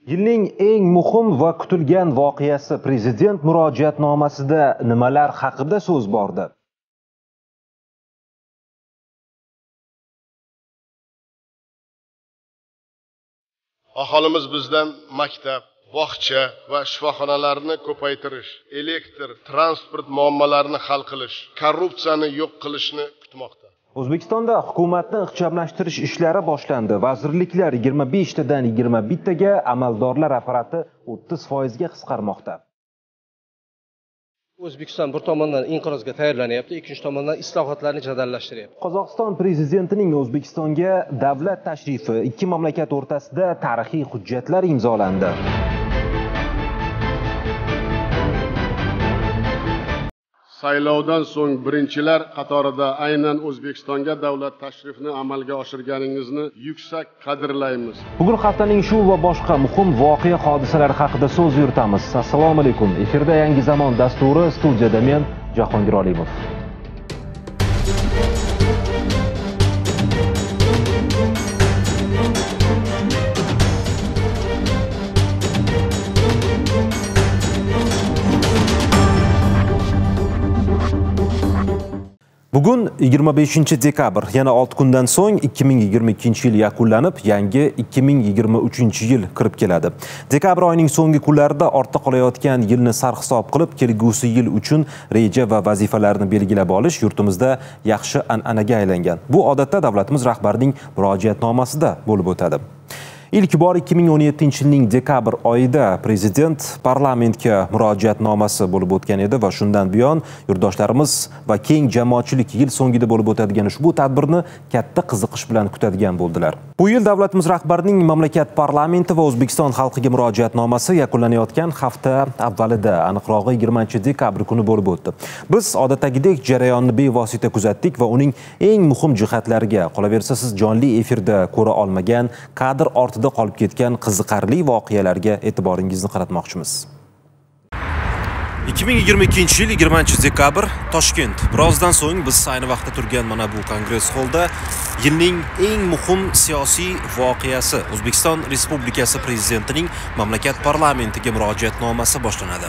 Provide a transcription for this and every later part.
Yilning eng muhim va kutilgan voqeasi Prezident murojaatnomasida nimalar haqida so'z bordi? Aholimiz bizdan maktab, bog'cha va shifoxonalarni ko'paytirish, elektr, transport muammolarini hal qilish, korrupsiyani yo'q qilishni kutmoqda. O'zbekistonda hukumatni ixchamlashtirish ishlari boshlandi. Vazirliklar 25 tadan 21 taga, amaldorlar apparati 30% ga qisqarmoqda. O'zbekiston bir tomondan inqirozga tayyorlanyapti, ikkinchi tomondan islohotlarni jadallashtiryapti. Qozog'iston prezidentining O'zbekistonga davlat tashrifi, ikki mamlakat o'rtasida tarixiy hujjatlar imzolandi. Saylovdan so'ng birinchilar qatorida aynan O'zbekistonga davlat tashrifini amalga oshirganingizni yuksak qadrlaymiz. Bugun haftaning shu va boshqa muhim voqea hodisalar haqida so'z yuritamiz. Assalomu alaykum. Efirda Yangi zamon dasturi, studiyada men Jahongir Olimov. Bugun 25 dekabr, yana 6 kundan so'ng 2022 yil yakunlanib, yangi 2023 yil kirib keladi. Dekabr oyining so'nggi kunlarida ortda qolayotgan yilni sarhisob qilib, kelgusi yil uchun reja va vazifalarni belgilab olish yurtimizda yaxshi an'anaga aylangan. Bu odatda davlatimiz rahbarining murojaatnomasida bo'lib o'tadi. İlk bor 2017 yilning dekabr oyida Prezident parlamentga murojaatnomasi bo'lib o'tgan edi va shundan buyon yurtdoshlarimiz va keng jamoatchilik yil so'ngida bo'lib o'tadigan ushbu tadbirni katta qiziqish bilan kutadigan bo'ldilar. Bu yil davlatimiz rahbarining mamlakat parlamenti va O'zbekiston xalqiga murojaatnomasi yakunlanayotgan hafta avvalida, aniqrog'i 20 dekabr kuni bo'lib o'tdi. Biz odatdagidek jarayonni bevosita kuzatdik va uning eng muhim jihatlariga, qolaversa siz jonli efirda ko'ra olmagan, kadr ortida qolib ketgan qiziqarli voqealarga e'tiboringizni qaratmoqchimiz. 2022 yil 20 dekabr Toshkent. Birozdan so'ng biz ayni vaqtda turgan mana bu kongress holda yilning eng muhim siyosiy voqeasi O'zbekiston Respublikasi prezidentining mamlakat parlamentiga murojaatnomasi boshlanadi.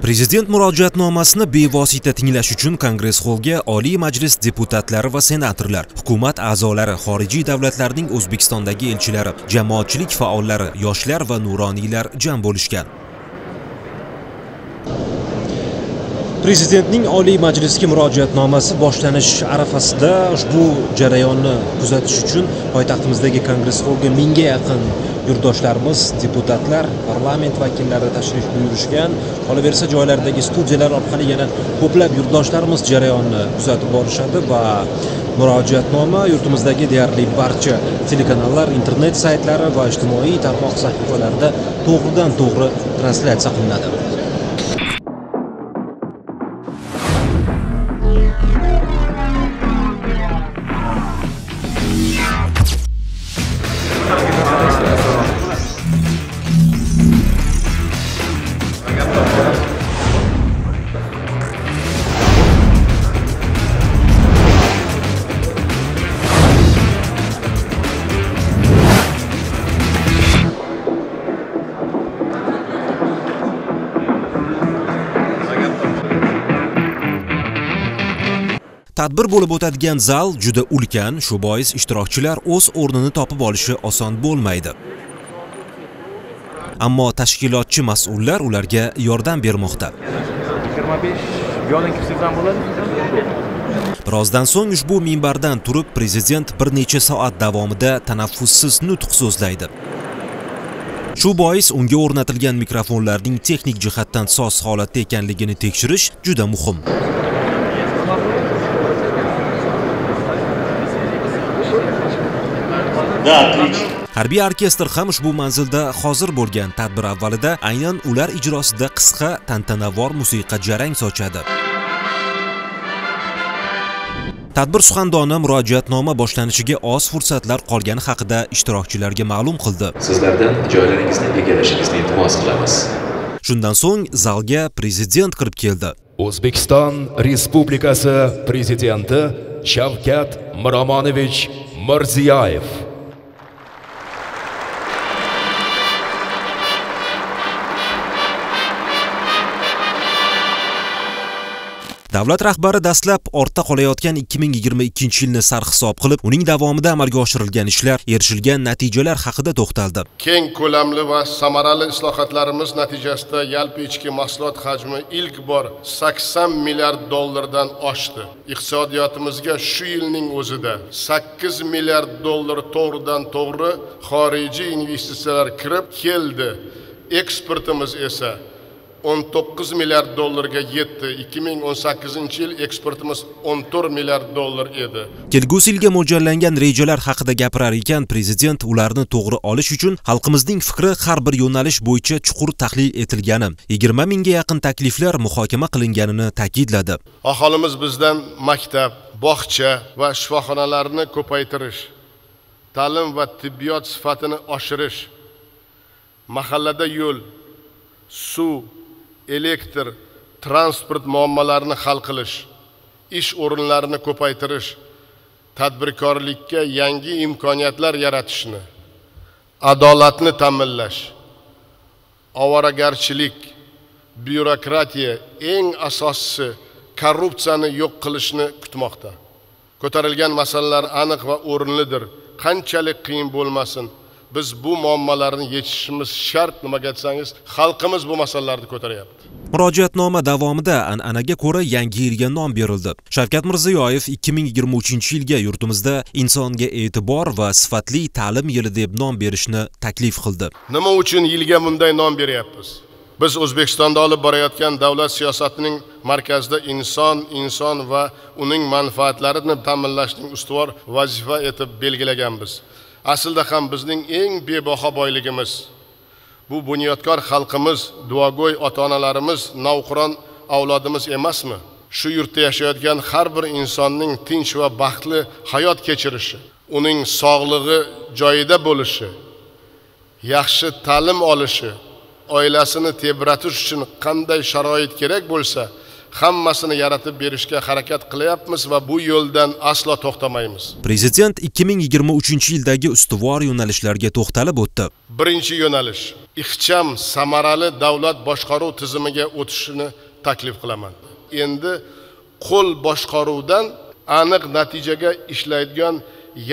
Prezident murojaatnomasini bevosita tinglash uchun kongress holga Oliy Majlis deputatlari va senatorlar, hukumat a'zolari, xorijiy davlatlarning O'zbekistondagi elchilari, jamoatchilik faollari, yoshlar va nuroniylar jam bo'lishgan. Prezidentning Oliy Majlisga murojaatnomasi boshlanish arafasida ushbu jarayonni kuzatish uchun poytaxtimizdagi kongress holga 1000 ga yaqin yurtdoshlarimiz, deputatlar, parlament vakillari tashrif buyurishgan. Qolaversa joylardagi studiyalar orqali yana ko'plab yurtdoshlarimiz jarayonni kuzatib borishadi va murojaatnoma yurtimizdagi deyarli barcha telekanallar, internet saytlari va ijtimoiy tarmoq sahifalarida to'g'ridan-to'g'ri translyatsiya qilinadi. Tadbir bo'lib o'tadigan zal juda ulkan, shu bois ishtirokchilar o'z o'rnini topib olishi oson bo'lmaydi. Ammo tashkilotchi mas'ullar ularga yordam bermoqda. 25 yo'ldan kirsak bo'ladi. Birozdan so'ng ushbu minbardan turib prezident bir necha soat davomida tanaffussiz nutq so'zlaydi. Shu bois unga o'rnatilgan mikrofonlarning texnik jihatdan soz holatda ekanligini tekshirish juda muhim. Harbiy orkestr ham ushbu manzilda hozir bo'lgan. Tadbir avvalida aynan ular ijrosida qisqa tantanavor musiqa jarang sochadi. Tadbir suxandoni murojaatnoma boshlanishiga oz fursatlar qolgani haqida ishtirokchilarga ma'lum qildi. Sizlardan joylaringizni egallashingizni iltimos qilamiz. Shundan so'ng zalga prezident kirib keldi. O'zbekiston Respublikasi prezidenti Shavkat Miromonovich Mirziyoyev. Davlat rahbari dastlab ortda qolayotgan 2022-yilni sarhisob qilib, uning davomida amalga oshirilgan ishlar, erishilgan natijalar haqida to'xtaldi. Keng ko'lamli va samarali islohotlarimiz natijasida yalpi ichki mahsulot hajmi ilk bor 80 milliard dollardan oshdi. Iqtisodiyotimizga shu yilning o'zida 8 milliard dollar to'g'ridan to'g'ri xorijiy investitsiyalar kirib keldi. Eksportimiz esa 19 milliard dollarga yetdi. 2018-yil eksportimiz 14 milliard dollar edi. Kelgusi yilga mo'ljallangan rejalar haqida gapirar ekan prezident, ularni to'g'ri olish uchun xalqimizning fikri har bir yo'nalish bo'yicha chuqur tahlil etilgani, 20 mingga yaqin takliflar muhokama qilinganini ta'kidladi. Aholimiz bizdan maktab, bog'cha va shifoxonalarni ko'paytirish, ta'lim va tibbiyot sifatini oshirish, mahallada yo'l, suv, elektr, transport muammolarini hal qilish, ish o'rinlarini ko'paytirish, tadbirkorlikka yangi imkoniyatlar yaratishni, adolatni ta'minlash, ovoragarchilik, byurokratiya, eng asosiysi korrupsiyani yo'q qilishni kutmoqda. Ko'tarilgan masalalar aniq va o'rinlidir. Qanchalik qiyin bo'lmasin, biz bu muammolarni yechishimiz shart. Nimaga desangiz, xalqimiz bu masalalarni ko'taryapti. Murojaatnoma davomida an'anaga ko'ra yangi yilga nom berildi. Shavkat Mirziyoyev 2023-yilga yurtimizda insonga e'tibor va sifatli ta'lim yili deb nom berishni taklif qildi. Nima uchun yilga bunday nom beryapmiz? Biz O'zbekistonda olib borayotgan davlat siyosatining markazida inson va uning manfaatlarini ta'minlashning ustuvor vazifa etib belgilaganmiz. Aslida ham bizning eng bebaho boyligimiz bu bunyodkor xalqimiz, duogo'y ota-onalarimiz, navqiron avlodimiz emasmi? Shu yurtda yashayotgan har bir insonning tinch va baxtli hayot kechirishi, uning sog'lig'i joyida bo'lishi, yaxshi ta'lim olishi, oilasini tebratish uchun qanday sharoit kerak bo'lsa, hammasini yaratib berishga harakat qilyapmiz va bu yo'ldan aslo to'xtamaymiz. Prezident 2023-yildagi ustuvor yo'nalishlarga to'xtalib o'tdi. Birinchi yo'nalish ixcham, samarali davlat boshqaruv tizimiga o'tishini taklif qilaman. Endi qo'l boshqaruvdan aniq natijaga ishlaydigan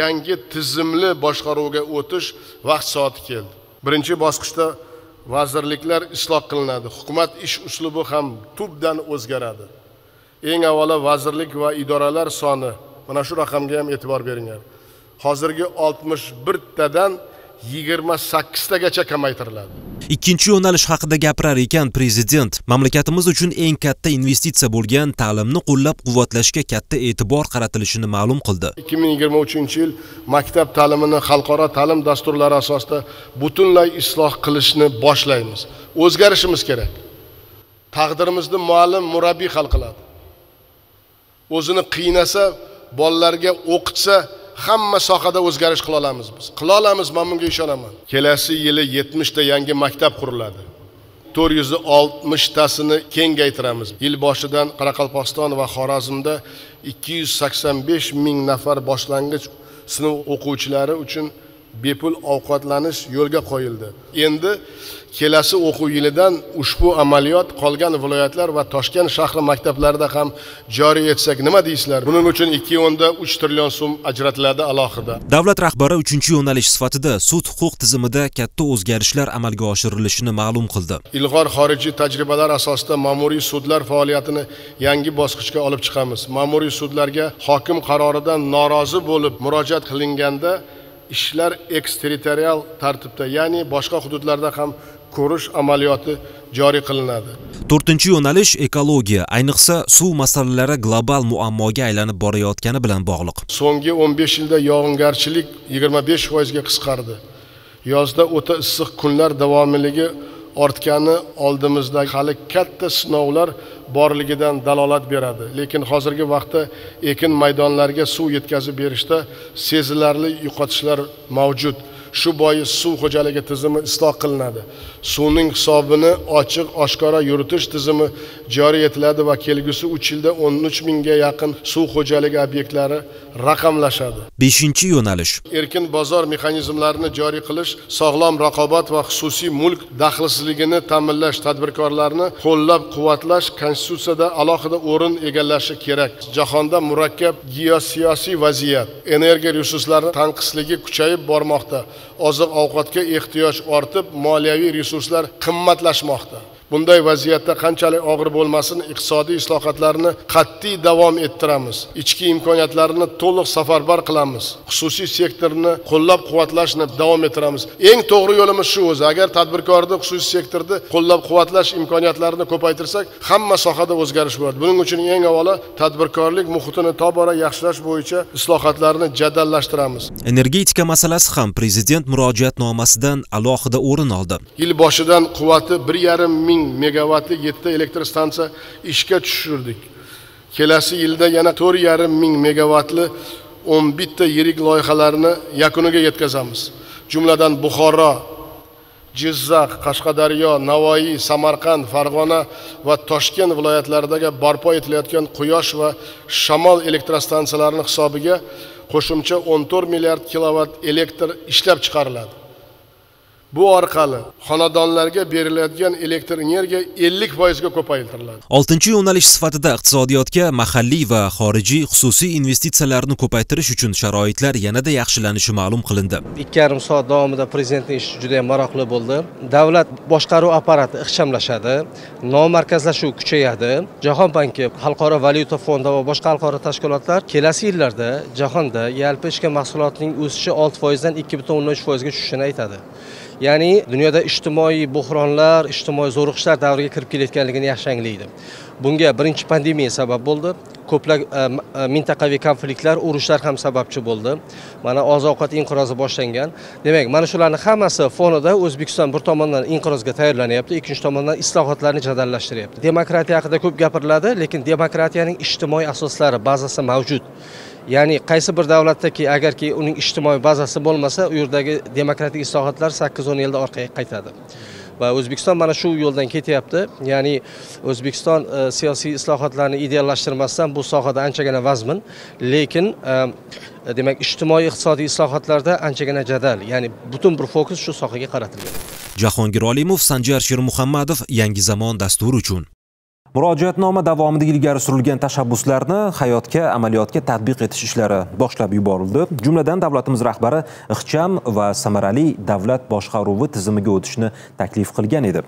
yangi tizimli boshqaruvga o'tish vaqt soati keldi. Birinchi bosqichda vazirliklar isloh qilinadi. Hukumat ish uslubi ham tubdan o'zgaradi. Eng avvalo vazirlik va idoralar soni, mana shu raqamga ham e'tibor beringlar. Hozirgi 61 tadan 28 tagacha kamaytiriladi. Ikkinchi yo'nalish haqida gapirar ekan prezident, mamlakatimiz uchun eng katta investitsiya bo'lgan ta'limni qo'llab-quvvatlashga katta e'tibor qaratilishini ma'lum qildi. 2023-yil maktab ta'limini xalqaro ta'lim dasturlari asosida butunlay isloh qilishni boshlaymiz. O'zgarishimiz kerak. Taqdirimizni muallim, murabbiy hal qiladi. O'zini qiynasa, bolalarga o'qitsa, hamma sohada o'zgarish qila olamiz biz. Qila olamiz, men bunga ishonaman. Kelasi yili 70 ta yangi maktab quriladi. 460 tasini kengaytiramiz. Yil boshidan Qoraqalpog'iston va Xorazmda 285 ming nafar boshlang'ich sinf o'quvchilari uchun bepul ovqatlanish yo'lga qo'yildi. Endi kelasi o'quv yilidan ushbu amaliyot qolgan viloyatlar va Toshkent shahri maktablarida ham joriy etsak nima deysizlar? Buning uchun 2.3 trillion so'm ajratiladi alohida. Davlat rahbari 3-yo'nalish sifatida sud huquq tizimida katta o'zgarishlar amalga oshirilishini ma'lum qildi. Ilg'or xorijiy tajribalar asosida ma'muriy sudlar faoliyatini yangi bosqichga olib chiqamiz. Ma'muriy sudlarga hokim qaroridan norozi bo'lib murojaat qilinganda ishlar eksterritorial tartibda, ya'ni boshqa hududlarda ham ko'rish amaliyoti joriy qilinadi. 4-yo'nalish ekologiya, ayniqsa suv masalalari global muammoga aylanib borayotgani bilan bog'liq. So'nggi 15 yilda yog'ingarchilik 25% ga qisqardi. Yozda o'ta issiq kunlar davomiyligi ortgani oldimizda hali katta sinovlar borligidan dalolat beradi. Lekin hozirgi vaqtda ekin maydonlariga suv yetkazib berishda sezilarli yo'qotishlar mavjud. Shu bois suv xo'jaligi tizimi isloh qilinadi. Suvning hisobini ochiq, oshkora yuritish tizimi joriy etiladi va kelgusi 3 yilda 13 mingga yaqin suv xo'jaligi obyektlari raqamlashadi. 5-yo'nalish. Erkin bozor mexanizmlarini joriy qilish, sog'lom raqobat va xususiy mulk daxlsizligini ta'minlash, tadbirkorlarni qo'llab-quvvatlash Konstitutsiyada alohida o'rin egallashi kerak. Jahonda murakkab geosiyosiy vaziyat, energiya resurslari tanqisligi kuchayib bormoqda. Oziq-ovqatga ehtiyoj ortib, moliyaviy resurslar qimmatlashmoqda. Bunday vaziyatda qanchalik og'ir bo'lmasin, iqtisodiy islohotlarni qat'iy davom ettiramiz. Ichki imkoniyatlarni to'liq safarbar qilamiz. Xususiy sektorni qo'llab-quvvatlashni davom ettiramiz. Eng to'g'ri yo'limiz shu o'zi. Agar tadbirkorni, xususiy sektorni qo'llab-quvvatlash imkoniyatlarini ko'paytirsak, hamma sohada o'zgarish bo'ladi. Buning uchun eng avvalo tadbirkorlik muhitini tobora yaxshilash bo'yicha islohotlarni jadallashtiramiz. Energetika masalasi ham prezident murojaatnomasidan alohida o'rin oldi. Yil boshidan quvvati 1,5 ming megavatli 7 elektr stansiya ishga tushirdik. Kelasi yilda yana 4,5 ming megavatli 11 ta yirik loyihalarni yakuniga yetkazamiz. Jumladan Buxoro, Jizzax, Qashqadaryo, Navoiy, Samarqand, Farg'ona va Toshkent viloyatlaridagi barpo etilayotgan quyosh va shamol elektrostansiyalarining hisobiga qo'shimcha 14 milliard kilovat elektr ishlab chiqariladi. Bu orqali xonadonlarga beriladigan elektr energiya 50% ga ko'paytiriladi. 6-yo'nalish sifatida iqtisodiyotga mahalliy va xorijiy xususiy investitsiyalarni ko'paytirish uchun sharoitlar yanada yaxshilanishi ma'lum qilindi. 2,5 soat davomida prezidentning ishi juda ham maroqli bo'ldi. Davlat boshqaruv apparati ixchamlashadi, nomarkazlashuv kuchayadi. Jahon banki, Xalqaro valyuta fondi va boshqa xalqaro tashkilotlar kelasi yillarda jahonda yalpi ichki mahsulotning o'sishi 6% dan 2,3% ga tushishini aytadi. Ya'ni dunyoda ijtimoiy buhronlar, ijtimoiy zo'riqishlar davriga kirib kelayotganligini yaxshi anglaydi. Bunga birinchi pandemiya sabab bo'ldi. Ko'plab mintaqaviy konfliktlar, urushlar ham sababchi bo'ldi. Mana oziq-ovqat inqirozi boshlangan. Demak, mana shularning hammasi fonida O'zbekiston bir tomondan inqirozga tayyorlanyapti, ikkinchi tomondan islohotlarni jadallashtiryapti. Demokratiya haqida ko'p gapiriladi, lekin demokratiyaning ijtimoiy asoslari, bazasi mavjud. Ya'ni qaysi bir davlatdaki agarki uning ijtimoiy bazasi bo'lmasa, u yerdagi demokratik islohotlar 8-10 yilda orqaga qaytadi. Va O'zbekiston mana shu yo'ldan ketyapti. Ya'ni O'zbekiston siyosiy islohotlarni ideallashtirmasdan bu sohada anchagina vazmin, lekin demak ijtimoiy iqtisodiy islohotlarda anchagina jadal. Ya'ni butun bir fokus shu sohaga qaratilgan. Jahongir Olimov, Sanjar Shermuhammadov, Yangi zamon dasturi uchun. Murojaatnoma davomida ilgari surilgan tashabbuslarni hayotga, amaliyotga tatbiq etish ishlari boshlab yuborildi. Jumladan davlatimiz rahbari ixcham va samarali davlat boshqaruvi tizimiga o'tishni taklif qilgan edi.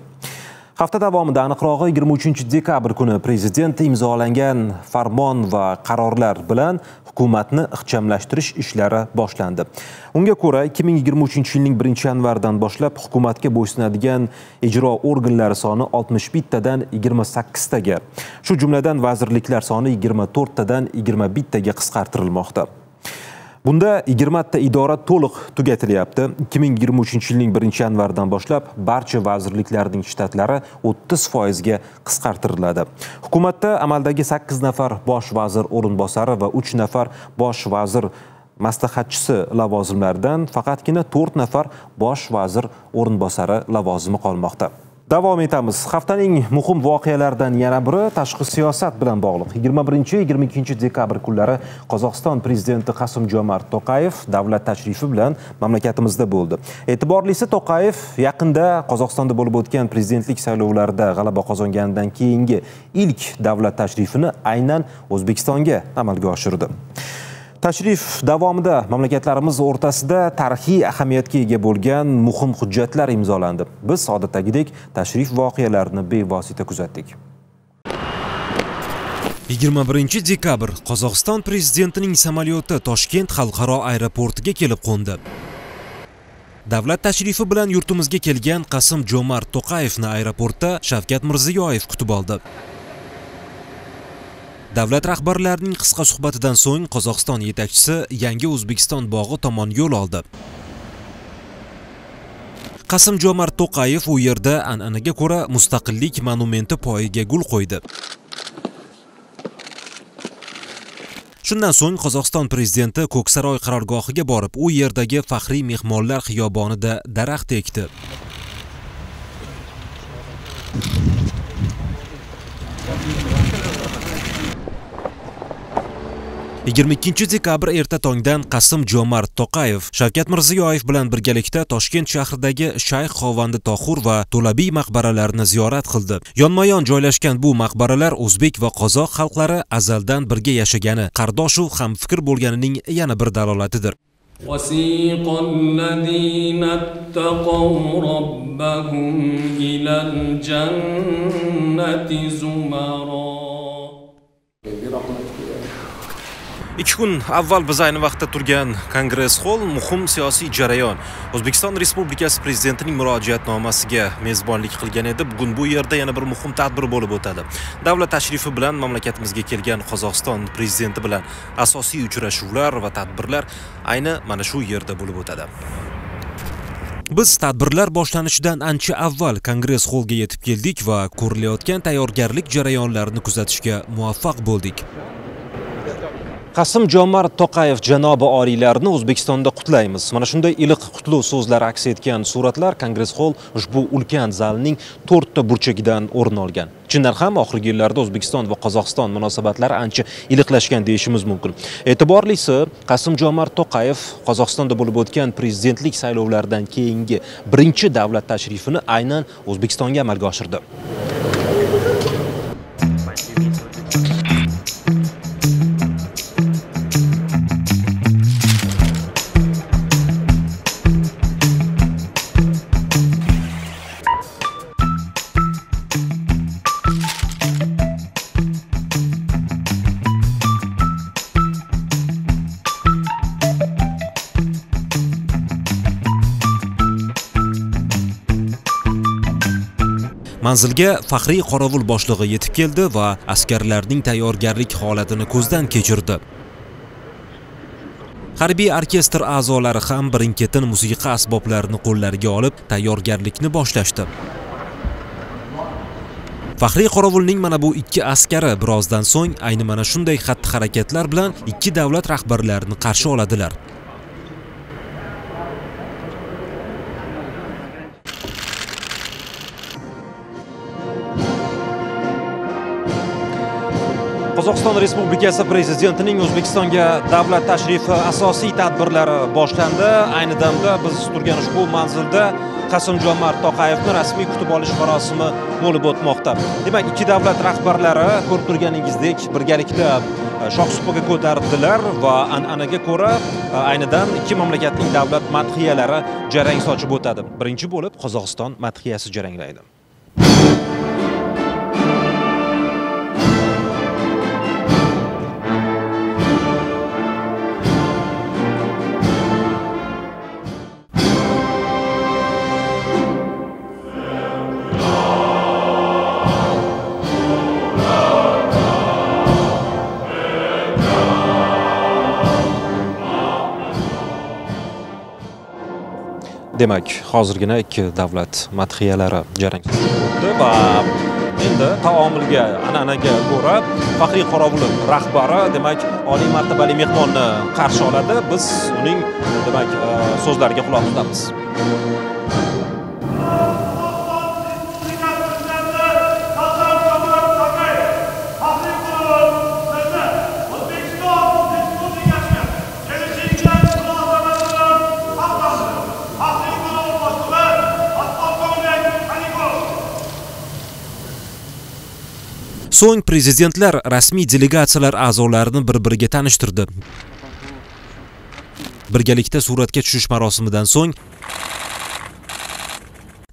Hafta davomida, aniqrog'i 23-dekabr kuni prezident imzolangan farmon va qarorlar bilan hukumatni ixchamlashtirish ishlari boshlandi. Unga ko'ra 2023-yilning 1-yanvardan boshlab hukumatga bo'ysunadigan ijro organlari soni 61 tadan 28 taga, shu jumladan vazirliklar soni 24 tadan 21 taga qisqartirilmoqda. Bunda 20 ta idora to'liq tugatilyapti. 2023-yilning 1-yanvardan boshlab barcha vazirliklarning shtatlari 30% ga qisqartiriladi. Hukumatda amaldagi 8 nafar bosh vazir o'rinbosari va 3 nafar bosh vazir maslahatchisi lavozimlaridan faqatgina 4 nafar bosh vazir o'rinbosari lavozimi qolmoqda. Davom etamiz. Haftaning muhim voqealaridan yana biri tashqi siyosat bilan bog'liq. 21-22 dekabr kunlari Qozog'iston prezidenti Qasim-Jomart To'qayev davlat tashrifi bilan mamlakatimizda bo'ldi. E'tiborlisi, To'qayev yaqinda Qozog'istonda bo'lib o'tgan prezidentlik saylovlarida g'alaba qozonganidan keyingi ilk davlat tashrifini aynan O'zbekistonga amalga oshirdi. Tashrif davomida mamlakatlarimiz o'rtasida tarixiy ahamiyatga ega bo'lgan muhim hujjatlar imzolandi. Biz odatdagidek tashrif voqealarini bevosita kuzatdik. 21 dekabr Qozog'iston prezidentining samolyoti Toshkent xalqaro aeroportiga kelib qo'ndi. Davlat tashrifi bilan yurtimizga kelgan Qasim-Jomart To'qayevni aeroportda Shavkat Mirziyoyev kutib oldi. Davlat rahbarlarining qisqa suhbatidan so'ng Qozog'iston yetakchisi yangi O'zbekiston bog'i tomon yo'l oldi. Qasim-Jomart To'qayev u yerda an'anaga ko'ra mustaqillik monumenti poyiga gul qo'ydi. Shu Shundan so'ng Qozog'iston prezidenti Ko'ksaroy qarorgohiga borib, u yerdagi faxriy mehmonlar xiyobonida daraxt ekdi. 22 dekabr erta tongdan Qasim-Jomart To'qayev Shavkat Mirziyoyev bilan birgalikda Toshkent shahridagi Shayx Xovandi Tohur va To'labiy maqbaralarini ziyorat qildi. Yonma-yon joylashgan bu maqbaralar o'zbek va qozoq xalqlari azaldan birga yashagani, qardoshu hamfikr bo'lganining yana bir dalolatidir. وسيق الذين اتقوا ربهم إلى الجنة زمرا. 2 kun avval biz ayni vaqtda turgan Kongress hol muhim siyosiy jarayon O'zbekiston Respublikasi prezidentining murojaatnomasiga mezbonlik qilgan edi. Bugun bu yerda yana bir muhim tadbir bo'lib o'tadi. Davlat tashrifi bilan mamlakatimizga kelgan Qozog'iston prezidenti bilan asosiy uchrashuvlar va tadbirlar ayni mana shu yerda bo'lib o'tadi. Biz tadbirlar boshlanishidan ancha avval Kongress holga yetib keldik va ko'rilayotgan tayyorgarlik jarayonlarini kuzatishga muvaffaq bo'ldik. Qasim-Jomart To'qayev janobi oliylarini O'zbekistonda qutlaymiz. Mana shunday iliq qutlov so'zlar aks etgan suratlar Kongress hol ushbu ulkan zalning 4 ta burchagidan o'rin olgan. Chindan ham oxirgi yillarda O'zbekiston va Qozog'iston munosabatlari ancha iliqlashgan deyishimiz mumkin. E'tiborlisi, Qasim-Jomart To'qayev Qozog'istonda bo'lib o'tgan prezidentlik saylovlaridan keyingi birinchi davlat tashrifini aynan O'zbekistonga amalga oshirdi. Manzilga faxriy qorovul boshlig'i yetib keldi va askarlarning tayyorgarlik holatini ko'zdan kechirdi. Harbiy orkestr a'zolari ham birin-ketin musiqa asboblarini qo'llariga olib, tayyorgarlikni boshlashdi. Faxriy qorovulning mana bu 2 askari birozdan so'ng ayni mana shunday xatti-harakatlar bilan 2 davlat rahbarlarini qarshi oladilar. Qozog'iston Respublikasi prezidentining O'zbekistonga davlat tashrifi asosiy tadbirlari boshlandi. Ayni damda biz turgan ushbu manzilda Qasim-Jomart To'qayevni rasmiy kutib olish marosimi bo'lib o'tmoqda. Demak, 2 davlat rahbarlari ko'rib turganingizdek birgalikda shohsupaga ko'tarildilar va an'anaga ko'ra aynidan 2 mamlakatning davlat madhiyalari jarang sochib o'tadi. Birinchi bo'lib Qozog'iston madhiyasi jaranglaydi. Demak, hozirgina 2 davlat madhiyalari jarang o'tdi va endi taomilga, an'anaga ko'ra faxriy qorovul rahbari, demak, oliy martabali mehmonni qarshi oladi. Biz uning demak so'zlariga quloq tutamiz. So'ng prezidentlar rasmiy delegatsiyalar a'zolarini bir-biriga tanishtirdi. Birgalikda suratga tushish marosimidan so'ng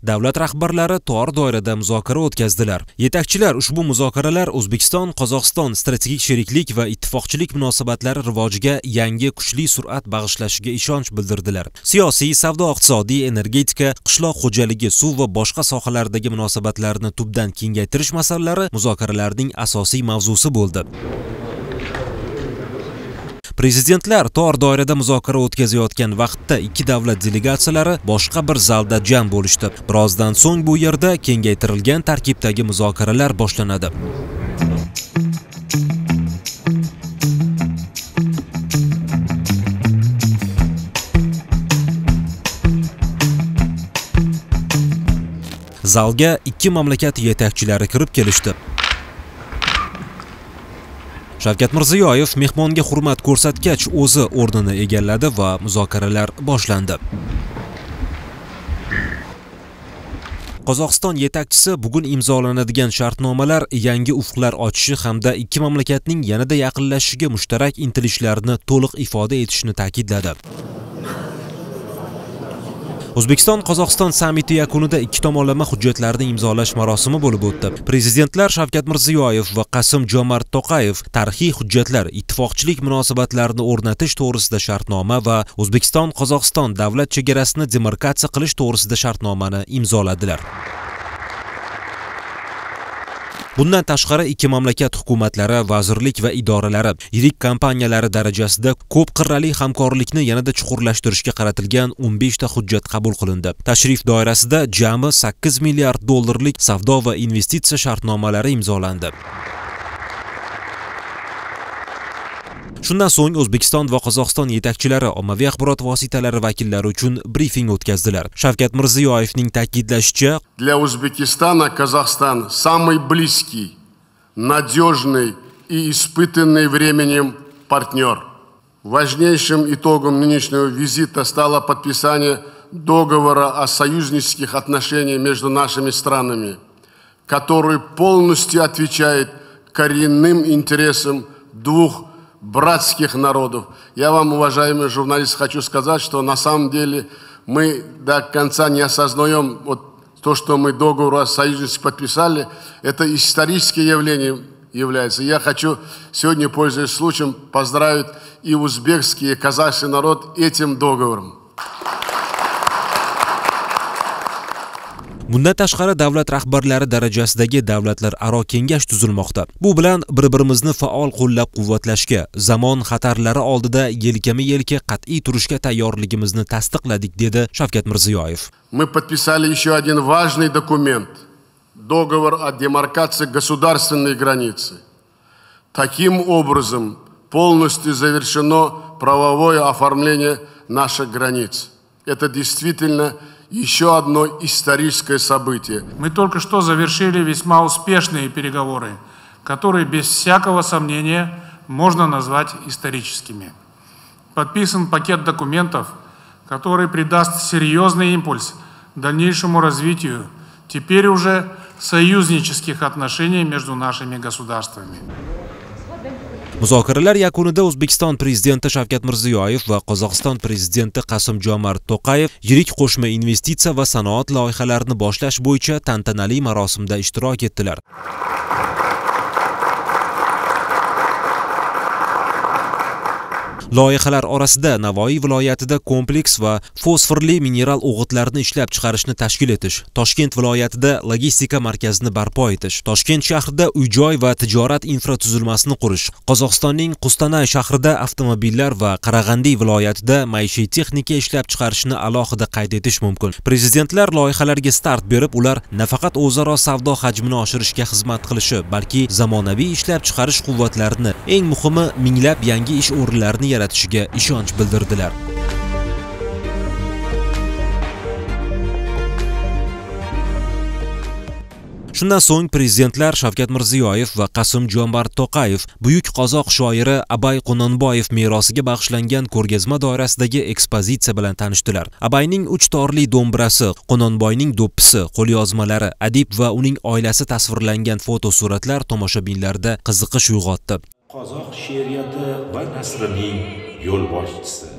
davlat rahbarlari tor doirada muzokara o'tkazdilar. Yetakchilar ushbu muzokaralar O'zbekiston-Qozog'iston strategik sheriklik va ittifoqchilik munosabatlari rivojiga yangi kuchli sur'at bag'ishlashiga ishonch bildirdilar. Siyosiy, savdo-iqtisodiy, energetika, qishloq xo'jaligi, suv va boshqa sohalardagi munosabatlarni tubdan kengaytirish masalalari muzokaralarning asosiy mavzusi bo'ldi. Prezidentlar tor doirada muzokara o'tkazayotgan vaqtda 2 davlat delegatsiyalari boshqa bir zalda jam bo'lishdi. Birozdan so'ng bu yerda kengaytirilgan tarkibdagi muzokaralar boshlanadi. Zalga ikki mamlakat yetakchilari kirib kelishdi. Shavkat Mirziyoyev mehmonga hurmat ko'rsatgach o'zi o'rnini egalladi va muzokaralar boshlandi. Qozog'iston yetakchisi bugun imzolanadigan shartnomalar yangi ufqlar ochishi hamda ikki mamlakatning yanada yaqinlashishiga mushtarak intilishlarini to'liq ifoda etishini ta'kidladi. O'zbekiston-Qozog'iston sammiti yakunida ikki tomonlama hujjatlarni imzolash marosimi bo'lib o'tdi. Prezidentlar Shavkat Mirziyoyev va Qasim-Jomart To'qayev tarixiy hujjatlar, ittifoqchilik munosabatlarini o'rnatish to'g'risida shartnoma va O'zbekiston-Qozog'iston davlat chegarasini demarkatsiya qilish to'g'risida shartnomani imzoladilar. Bundan tashqari ikki mamlakat hukumatlari, vazirlik va idoralari, yirik kompaniyalari darajasida ko'p qirrali hamkorlikni yanada chuqurlashtirishga qaratilgan 15 ta hujjat qabul qilindi. Tashrif doirasida jami 8 milliard dollarlik savdo va investitsiya shartnomalari imzolandi. Shundan so'ng O'zbekiston va Qozog'iston yetakchilari ommaviy axborot vositalari vakillari uchun brifing o'tkazdilar. Shavkat Mirziyoyevning ta'kidlashicha, Для Узбекистана Казахстан самый близкий, надежный и испытанный временем партнер. Важнейшим итогом нынешнего визита стало подписание договора о союзнических отношениях между нашими странами, который полностью отвечает коренным интересам двух братских народов. Я вам, уважаемые журналисты, хочу сказать, что на самом деле мы до конца не осознаем то, что мы договор о союзности подписали. Это историческое явление является. Я хочу сегодня, пользуясь случаем, поздравить и узбекский, и казахский народ этим договором. Bundan tashqari davlat rahbarlari darajasidagi davlatlararo kengash tuzilmoqda. Bu bilan bir-birimizni faol qo'llab-quvvatlashga, zamon xatarlari oldida yelkama-yelka qat'iy turishga tayyorligimizni tasdiqladik, dedi Shavkat Mirziyoyev. Мы подписали еще один важный документ – договор о демаркации государственной границы. Таким образом полностью завершено правовое оформление наших границ. Это действительно еще одно историческое событие. Мы только что завершили весьма успешные переговоры, которые без всякого сомнения можно назвать историческими. Подписан пакет документов, который придаст серьезный импульс дальнейшему развитию теперь уже союзнических отношений между нашими государствами. Muzokaralar yakunida O'zbekiston prezidenti Shavkat Mirziyoyev va Qozog'iston prezidenti Qasim-Jomart To'qayev yirik qo'shma investitsiya va sanoat loyihalarini boshlash bo'yicha tantanali marosimda ishtirok etdilar. Loyihalar orasida Navoiy viloyatida kompleks va fosforli mineral o'g'itlarni ishlab chiqarishni tashkil etish, Toshkent viloyatida logistika markazini barpo etish, Toshkent shahrida uy-joy va tijorat infratuzilmasini qurish, Qozog'istonning Qustanay shahrida avtomobillar va Qarag'andiy viloyatida maishiy texnika ishlab chiqarishni alohida qayd etish mumkin. Prezidentlar loyihalarga start berib, ular nafaqat o'zaro savdo hajmini oshirishga xizmat qilishi, balki zamonaviy ishlab chiqarish quvvatlarini, eng muhimi minglab yangi ish o'rinlarini yaratishiga ishonch bildirdilar. Shundan so'ng prezidentlar Shavkat Mirziyoyev va Qasim-Jomart To'qayev buyuk qozoq shoiri Abay Qononboyev merosiga bag'ishlangan ko'rgazma doirasidagi ekspozitsiya bilan tanishdilar. Abayning 3 torli do'mbirasi, Qononboyning do'ppisi, qo'lyozmalari, adib va uning oilasi tasvirlangan fotosuratlar tomoshabinlarda qiziqish uyg'otdi. Qozoq she'riyati va nasrining yo'lboshchisi.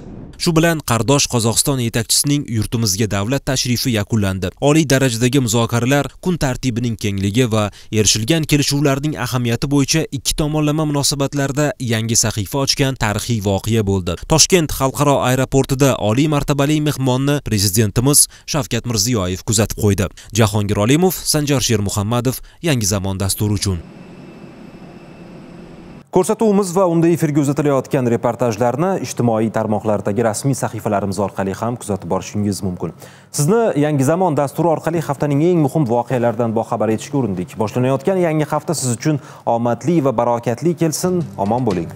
Shu bilan qardosh Qozog'iston yetakchisining yurtimizga davlat tashrifi yakunlandi. Oliy darajadagi muzokaralar kun tartibining kengligi va erishilgan kelishuvlarning ahamiyati bo'yicha ikki tomonlama munosabatlarda yangi sahifa ochgan tarixiy voqea bo'ldi. Toshkent xalqaro aeroportida oliy martabali mehmonni prezidentimiz Shavkat Mirziyoyev kuzatib qo'ydi. Jahongir Olimov, Sanjar Shermuhammadov, Yangi zamon dasturi uchun. Ko'rsatuvimiz va unda efirga uzatilayotgan reportajlarni ijtimoiy tarmoqlardagi rasmiy sahifalarimiz orqali ham kuzatib borishingiz mumkin. Sizni Yangi zamon dasturi orqali haftaning eng muhim voqealaridan boxabar etishga urindik. Boshlanayotgan yangi hafta siz uchun omadli va barokatli kelsin. Omon bo'ling.